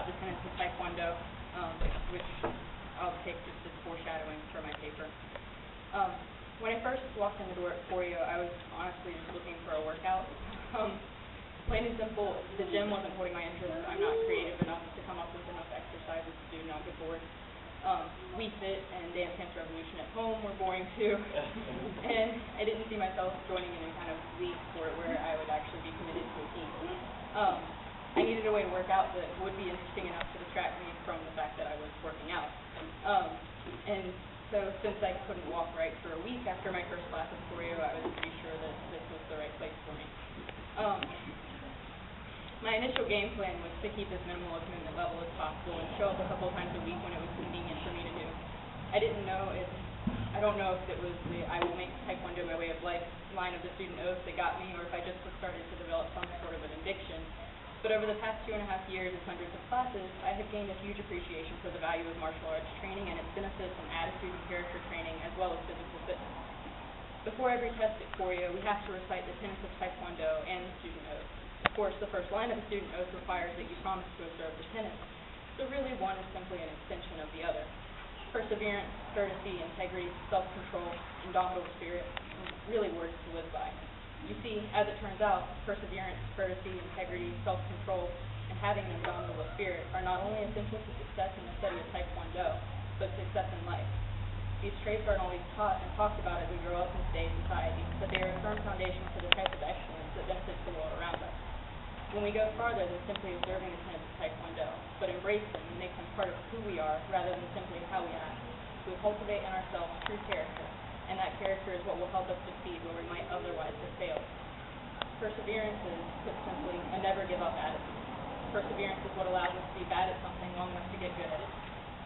about the tenets of Taekwondo, which I'll take just as foreshadowing for my paper. When I first walked in the door at Corio, I was honestly just looking for a workout. Plain and simple, the gym wasn't holding my interest. I'm not creative enough to come up with enough exercises to do, and I'll get bored. Wii Fit and Dance Dance Revolution at home were boring too, and I didn't see myself joining in a kind of league sport where I would actually be committed to a team. I needed a way to work out that would be interesting enough to distract me from the fact that I was working out. And so since I couldn't walk right for a week after my first class at Corio, I was pretty sure that this was the right place for me. My initial game plan was to keep as minimal a commitment level as possible and show up a couple of times a week when it was convenient for me to do. I don't know if it was the I will make Taekwondo my way of life line of the student oath that got me, or if I just started to develop some sort of an addiction. But over the past 2.5 years and hundreds of classes, I have gained a huge appreciation for the value of martial arts training and its benefits in attitude and character training, as well as physical fitness. Before every test at Corio, we have to recite the tenets of Taekwondo and the student oath. Of course, the first line of the student oath requires that you promise to observe the tenets, so really one is simply an extension of the other. Perseverance, courtesy, integrity, self-control, indomitable spirit, really words to live by. You see, as it turns out, perseverance, courtesy, integrity, self-control, and having an indomitable spirit are not only essential to success in the study of Taekwondo, but success in life. These traits aren't always taught and talked about as we grow up in today's society, but they are a firm foundation for the type of excellence that benefits the world around us. When we go farther than simply observing the tenets of Taekwondo, but embrace them and make them part of who we are rather than simply how we act, we cultivate in ourselves true character, and that character is what will help us succeed where we might otherwise have failed. Perseverance is, put simply, a never-give-up attitude. Perseverance is what allows us to be bad at something long enough to get good at it,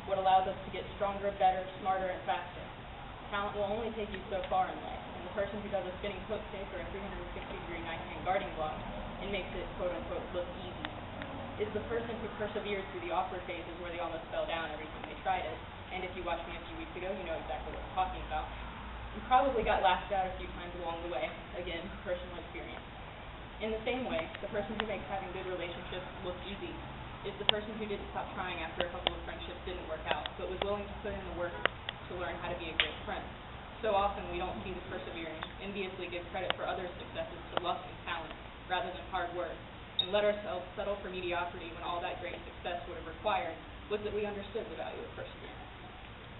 what allows us to get stronger, better, smarter, and faster. Talent will only take you so far in life, and the person who does a spinning hook kick or a 360-degree night-hand guarding block and makes it, quote-unquote, look easy is the person who persevered through the awkward phases where they almost fell down every time they tried it. And if you watched me a few weeks ago, you know exactly what I'm talking about. You probably got laughed at a few times along the way. Again, personal experience. In the same way, the person who makes having good relationships look easy is the person who didn't stop trying after a couple of friendships didn't work out, but was willing to put in the work to learn how to be a great friend. So often we don't see the persevering, enviously give credit for others' successes to luck and talent, rather than hard work, and let ourselves settle for mediocrity when all that great success would have required was that we understood the value of perseverance.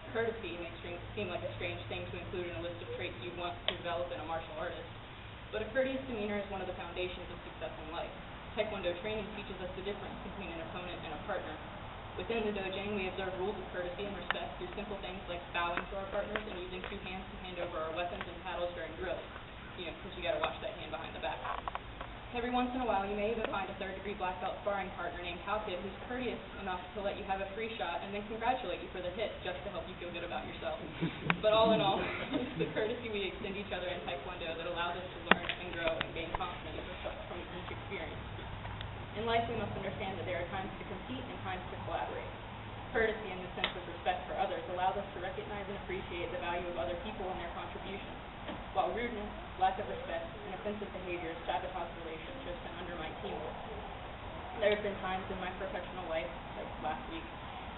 Courtesy may seem like a strange thing to include in a list of traits you want to develop in a martial artist, but a courteous demeanor is one of the foundations of success in life. Taekwondo training teaches us the difference between an opponent and a partner. Within the dojang, we observe rules of courtesy and respect through simple things like bowing to our partners and using 2 hands to hand over our weapons and paddles during drills. Because you got to watch that hand behind the back. Every once in a while, you may even find a 3rd-degree black belt sparring partner named Halkid who's courteous enough to let you have a free shot and then congratulate you for the hit just to help you feel good about yourself. But all in all, it's the courtesy we extend each other in Taekwondo that allows us to learn and grow and gain confidence from each experience. In life, we must understand that there are times to compete and times to collaborate. Courtesy, in the sense of respect for others, allows us to recognize and appreciate the value of other people and their contributions, while rudeness, lack of respect, and offensive behaviors sabotage relationships and undermine teamwork. There have been times in my professional life, like last week,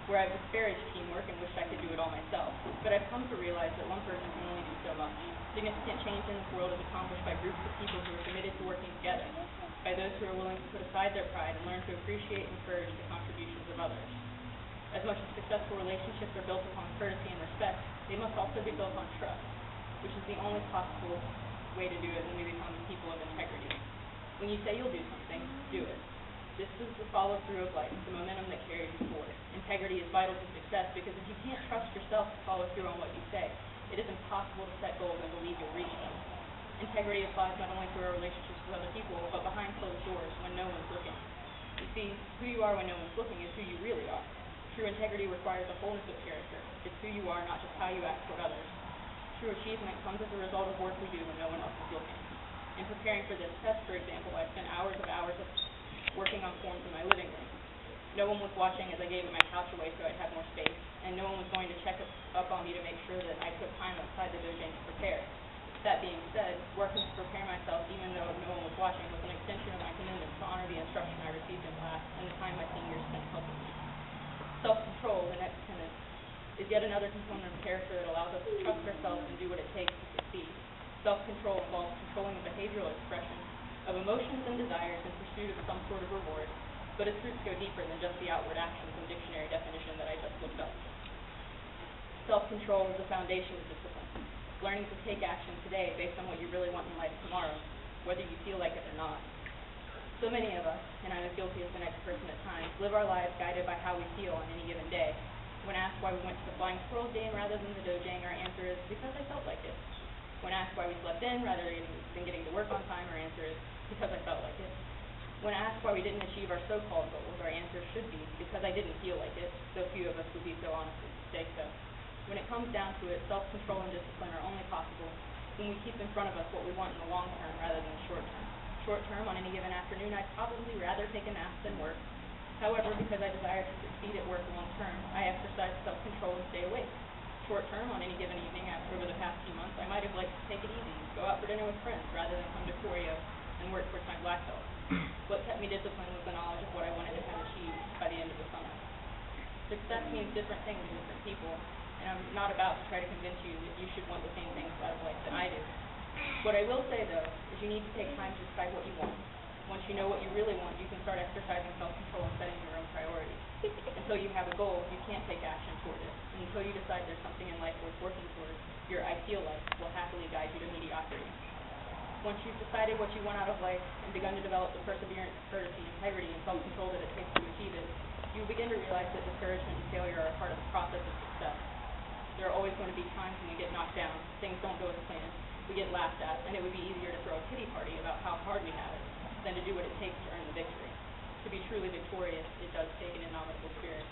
where I've disparaged teamwork and wished I could do it all myself, but I've come to realize that one person can only do so much. Significant change in this world is accomplished by groups of people who are committed to working together, by those who are willing to put aside their pride and learn to appreciate and encourage the contributions of others. As much as successful relationships are built upon courtesy and respect, they must also be built on trust, which is the only possible way to do it when we become people of integrity. When you say you'll do something, do it. This is the follow-through of life, the momentum that carries you forward. Integrity is vital to success because if you can't trust yourself to follow through on what you say, it is impossible to set goals and believe you'll reach them. Integrity applies not only to our relationships with other people, but behind closed doors when no one's looking. You see, who you are when no one's looking is who you really are. True integrity requires a wholeness of character. It's who you are, not just how you act toward others. True achievement comes as a result of work we do when no one else is looking. In preparing for this test, for example, I spent hours of working on forms in my living room. No one was watching as I gave my couch away so I'd have more space, and no one was going to check up on me to make sure that I took time outside the dojang to prepare. That being said, working to prepare myself, even though no one was watching, was an extension of my commitment to honor the instruction I received in class and the time my seniors spent helping me. is yet another component of character that allows us to trust ourselves and do what it takes to succeed. Self-control involves controlling the behavioral expression of emotions and desires in pursuit of some sort of reward, but its roots go deeper than just the outward actions and dictionary definition that I just looked up. Self-control is the foundation of discipline, learning to take action today based on what you really want in life tomorrow, whether you feel like it or not. So many of us, and I'm as guilty as the next person at times, live our lives guided by how we feel on any given day. When asked why we went to the Flying Squirrels game rather than the Dojang, our answer is because I felt like it. When asked why we slept in rather than getting to work on time, our answer is because I felt like it. When asked why we didn't achieve our so-called goals, our answer should be because I didn't feel like it, though few of us would be so honest as to say so. When it comes down to it, self-control and discipline are only possible when we keep in front of us what we want in the long term rather than the short term. Short term, on any given afternoon, I'd probably rather take a nap than work. However, because I desire to succeed at work long term, I exercise self-control and stay awake. Short term, on any given evening over the past few months, I might have liked to take it easy, go out for dinner with friends rather than come to Corio and work towards my black belt. What kept me disciplined was the knowledge of what I wanted to have achieved by the end of the summer. Success means different things to different people, and I'm not about to try to convince you that you should want the same things out of life that I do. What I will say, though, is you need to take time to decide what you want. Once you know what you really want, you can start exercising self-control and setting your own priorities. Until you have a goal, you can't take action toward it. And until you decide there's something in life worth working toward, your I feel life will happily guide you to mediocrity. Once you've decided what you want out of life and begun to develop the perseverance, courtesy, integrity, and self-control that it takes to achieve it, you begin to realize that discouragement and failure are a part of the process of success. There are always going to be times when we get knocked down, things don't go as planned, we get laughed at, and it would be easier to throw a pity party about how hard we have it than to do what it takes to earn the victory. To be truly victorious, it does take an indomitable spirit.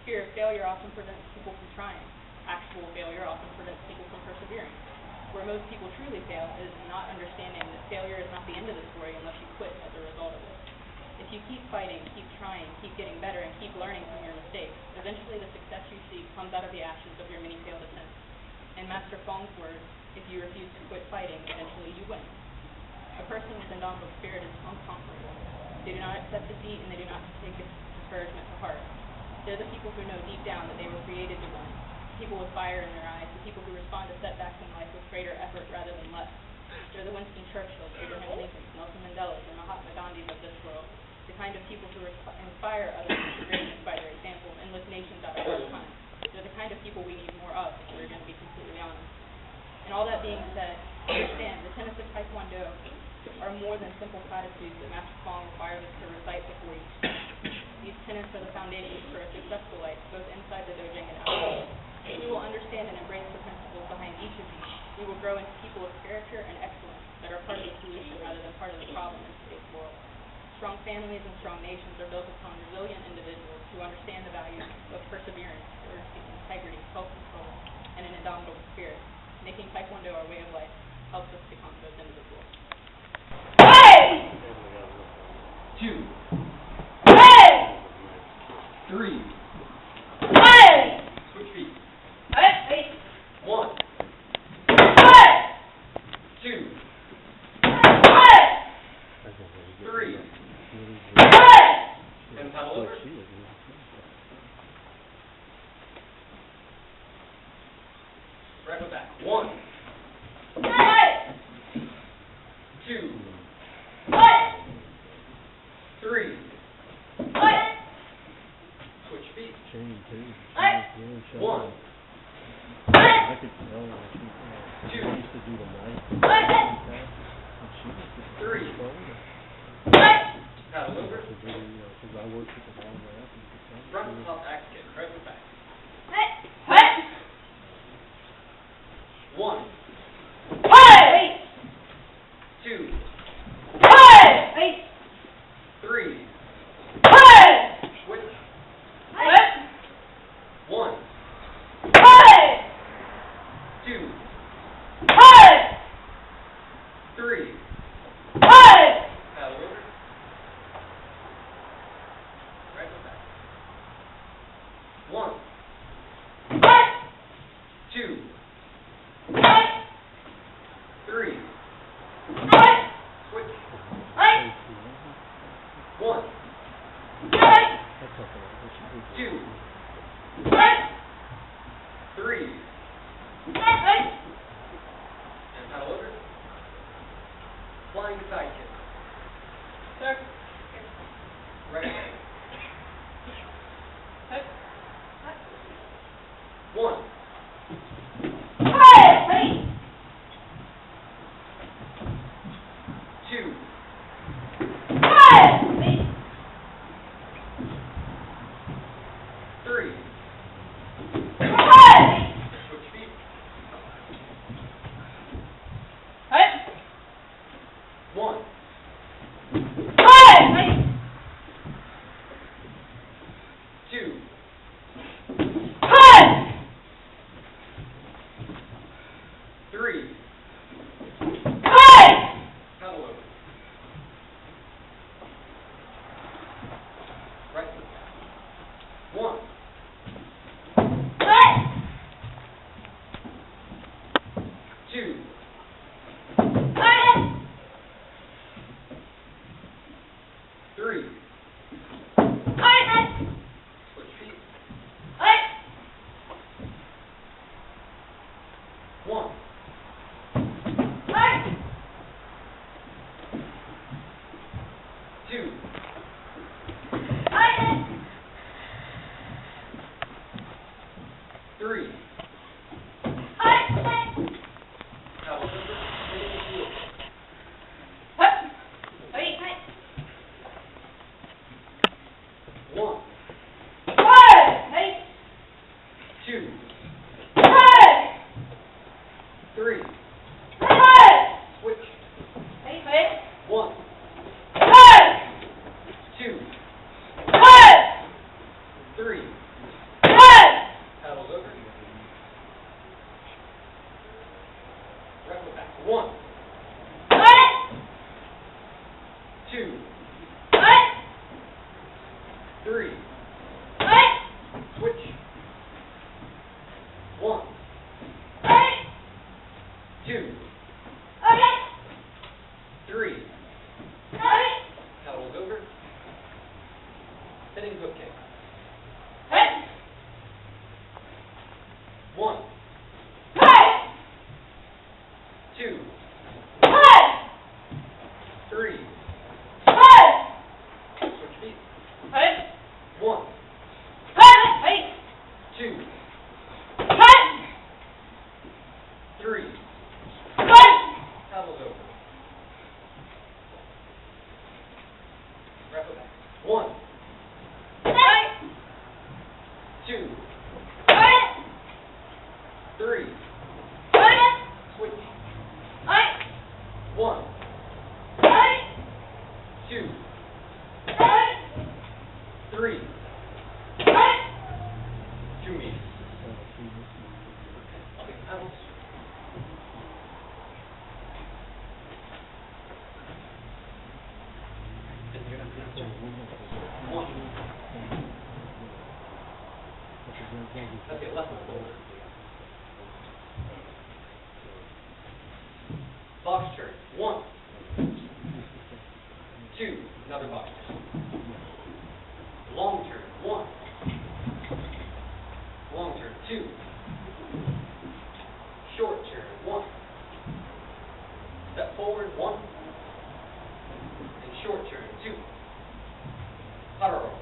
Fear of failure often prevents people from trying. Actual failure often prevents people from persevering. Where most people truly fail is not understanding that failure is not the end of the story unless you quit as a result of it. If you keep fighting, keep trying, keep getting better, and keep learning from your mistakes, eventually the success you seek comes out of the actions of your many failed attempts. In Master Fong's words, if you refuse to quit fighting, eventually you win. A person with indomitable spirit is unconquerable. They do not accept defeat and they do not take discouragement to heart. They're the people who know deep down that they were created to win. People with fire in their eyes, the people who respond to setbacks in life with greater effort rather than less. They're the Winston Churchills, Abraham Lincolns, Nelson Mandelas, and Mahatma Gandhis of this world. The kind of people who inspire others to greatness by their example and lift nations out of hard times. They're the kind of people we need more of, if we're going to be completely honest. And all that being said, understand the tenets of Taekwondo are more than simple platitudes that Master Fong requires us to recite before each step. These tenets are the foundations for a successful life, both inside the Dojang and outside. If we will understand and embrace the principles behind each of these, we will grow into people of character and excellence that are part of the solution rather than part of the problem in today's world. Strong families and strong nations are built upon resilient individuals who understand the values of perseverance, courtesy, integrity, self-control, and an indomitable spirit. Making Taekwondo our way of life helps us become those individuals. 2, 3, switch feet. 1, 2, 3, and paddle over. Right foot back. 1, 2, 3. Switch feet. 1, 2, 3. Paddle over. Front top back kick. Right foot back. 1, 2, 3. Switch. 1, 2, 3. Paddle over. Right foot back. 1, 2, 3. Switch. 1, 2, 3. And paddle over. Flying side kick. Sir. Right leg. Hut. 1. 2. 3. Switch feet. Hut. 1. 2. 3. Paddle over. Right foot back. 1. 2. 3. Switch feet. 1. 2. 3. Paddle over. Sitting heel. Hut. 1. 2. 3. Switch. 1. 2. 3. Paddles over. Right foot back. 1. 2. 3. Switch. 1. 2. 3. Paddles over. Sitting hook kick. 1. 2. 3. Switch feet. 1. 2. 3. Paddles over. Right foot back. 1. 2. 3. Switch. 1. 2. 3. 2 meters. I'll take the paddles. One. Okay, left foot forward. Box turn. 1. 2. Another box turn. Long turn. 1. Long turn. 2. Short turn. 1. Step forward. 1. And short turn. 2. Power roll.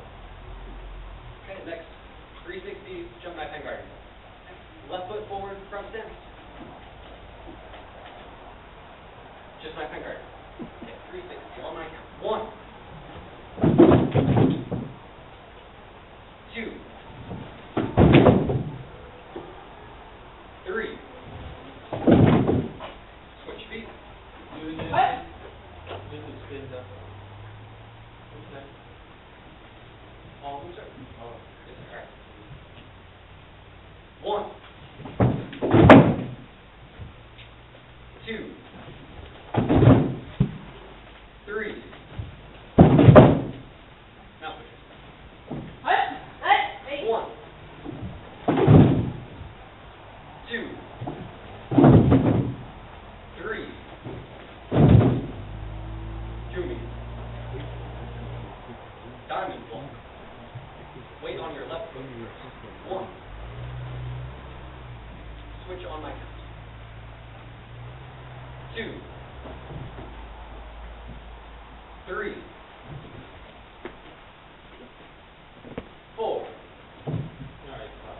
Okay, next. 360 jump knife hand guard. Left foot forward, front stance. Just knife hand guard. Okay, 360 on my count. 1. 2. 3. Switch feet. All of them, sir? Yes, sir. All right. 1. 2. 3. Now switch. 1. 2. 3. 2 meters. Diamond ball. Weight on your left foot. 1. 2, 3, 4. Alright, stop.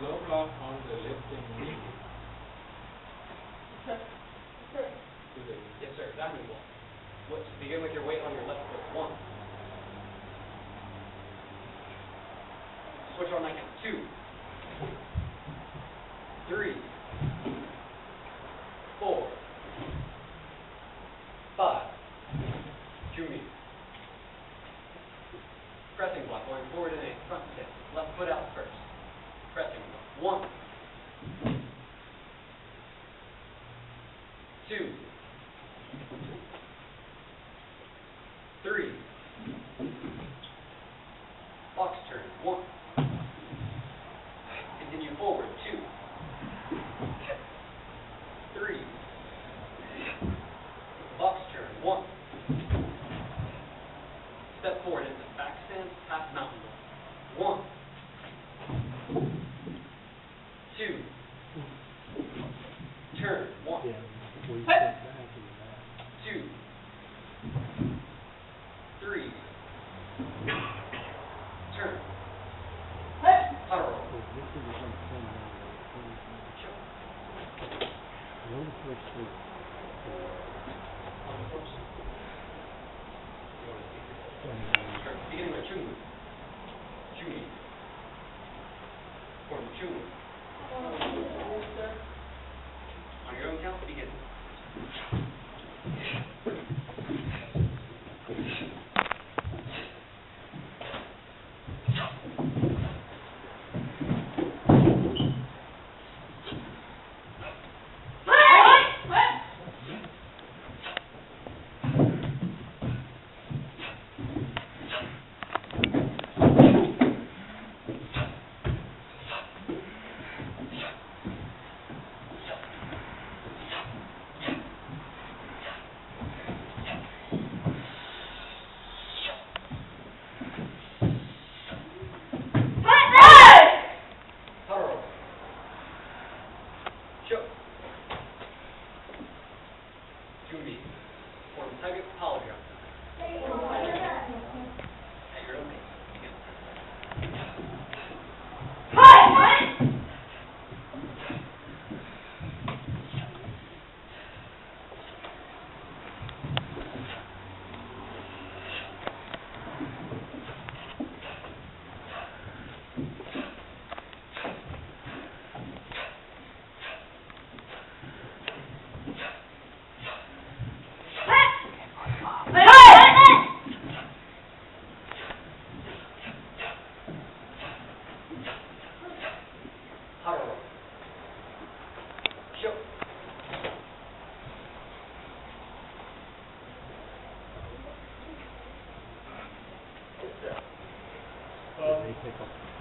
Low block on the lifting knee. To the Yes, sir. Down you walk. Begin with your weight on your left foot. 1. Switch on like 2, 3, 4, 5. 2 meters. Pressing block going forward and in. Front step. Left foot out first. Pressing block. 1, 2, 3. Box turn. 1. Continue forward. 2, 3. Box turn. 1. Step forward into back stance, half mountain block. 1, 2. Turn. 1, 2, 3. Turn. Puddle roll. Beginning with Chungu. Chungi. Form Chungu. On your own count, begin.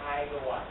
I go on.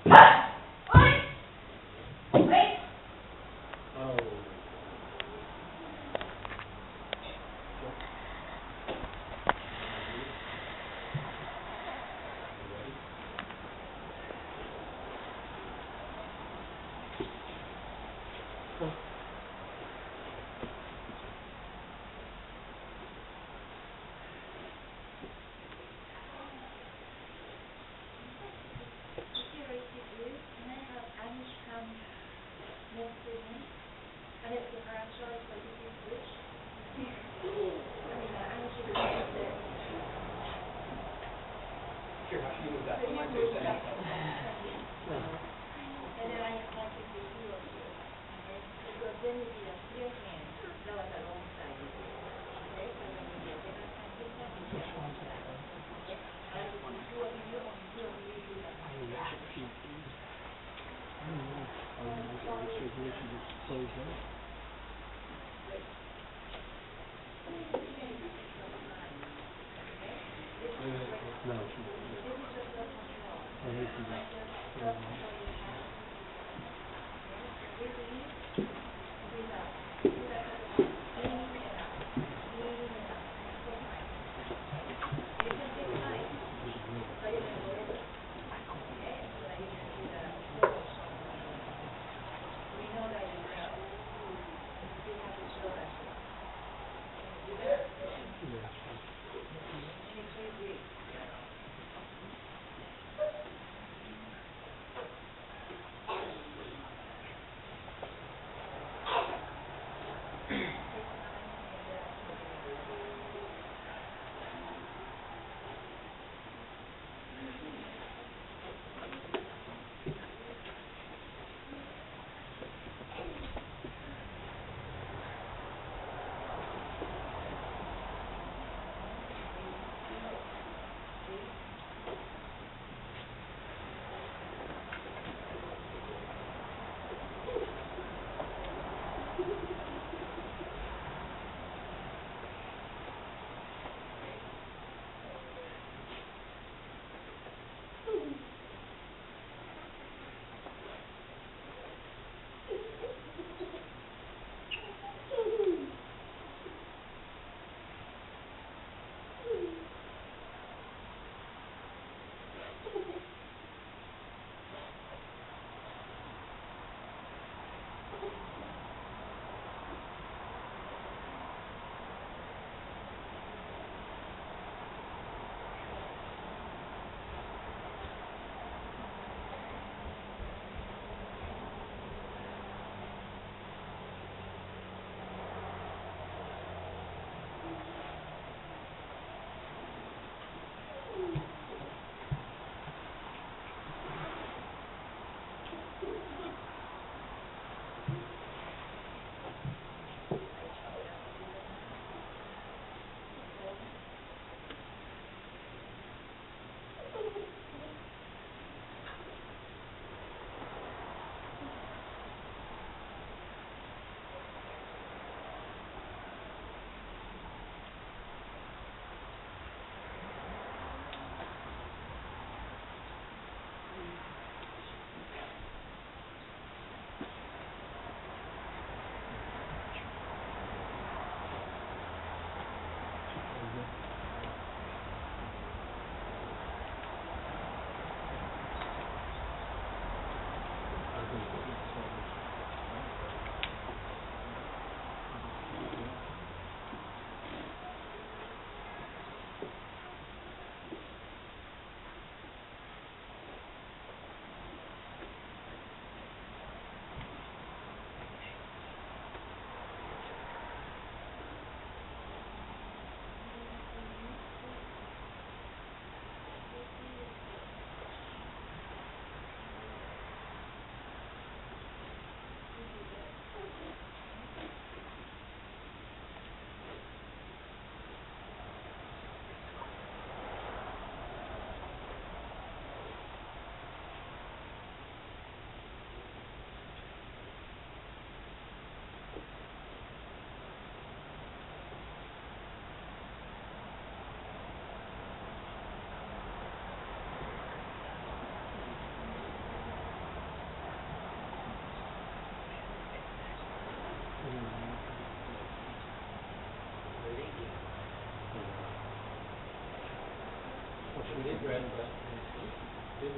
Oh. Sure, how should we move that? One, two, three.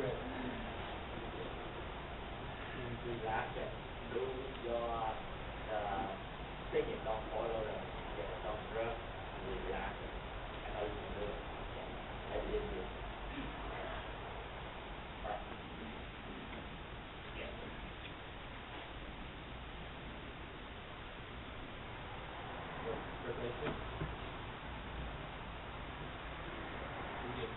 red. Relax and lose your thinking. Don't follow the don't rush. Relax. And how you can do it. I believe you. Preparation. Begin.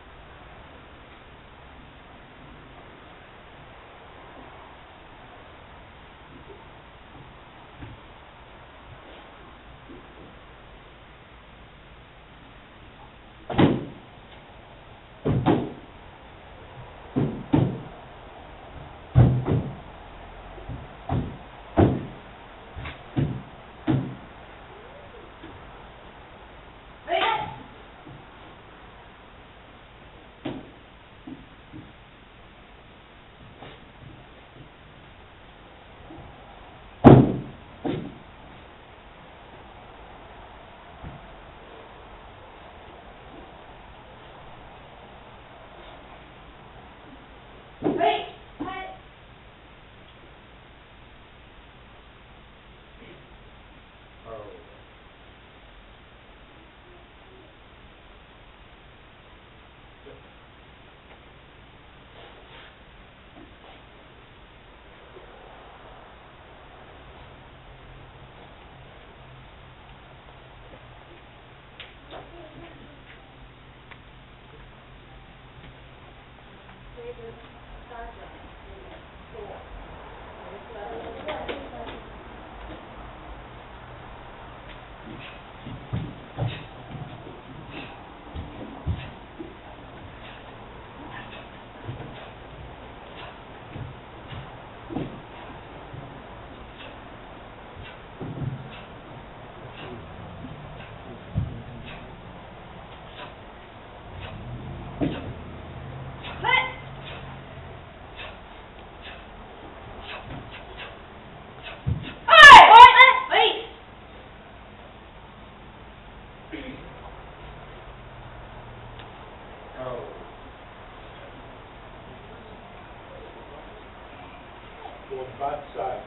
On bad side.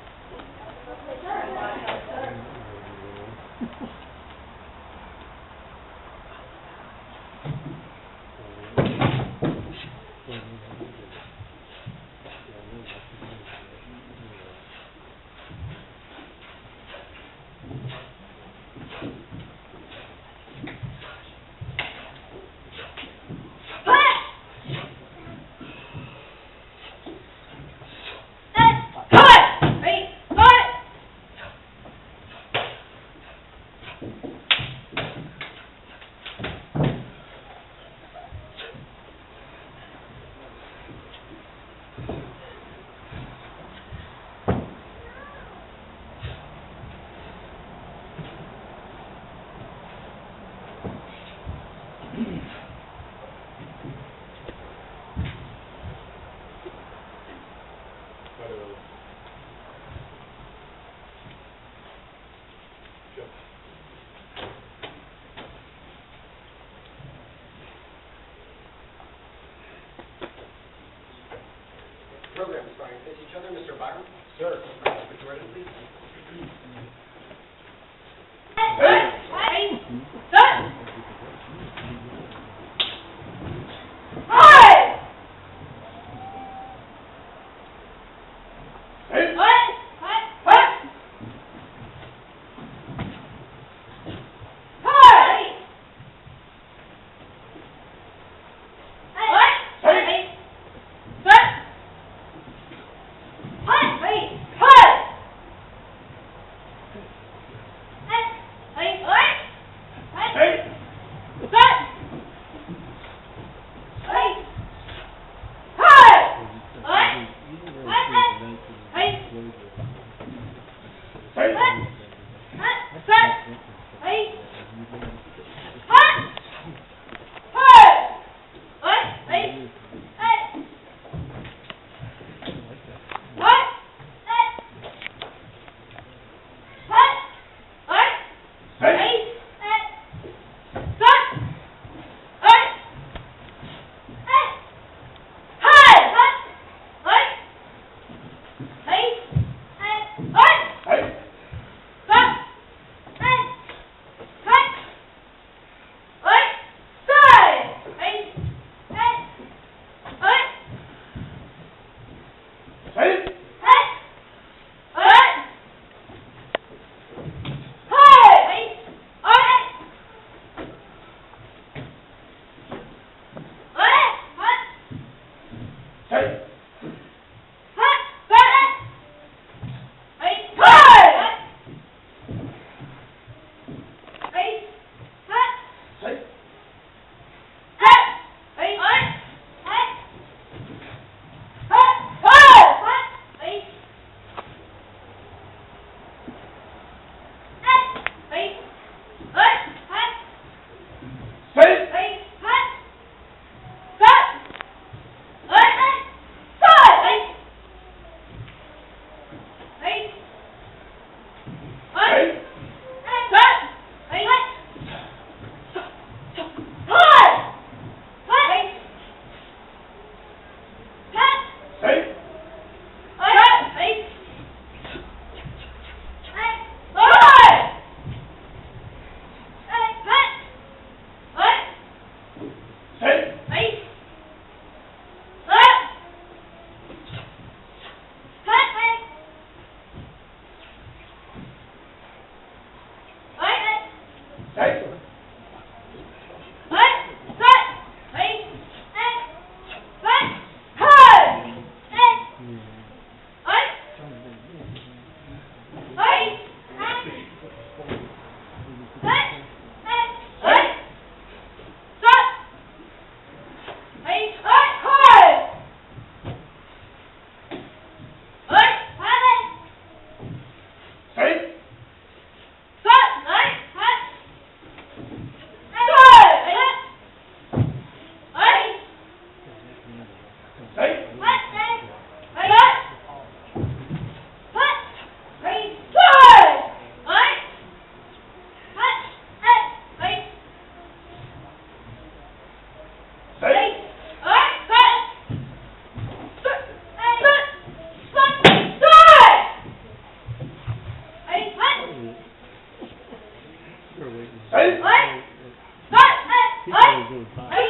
Program is starting to face each other. Mr. Byron? Sir. Mr. Jordan, please. Hey! Hey! What? What?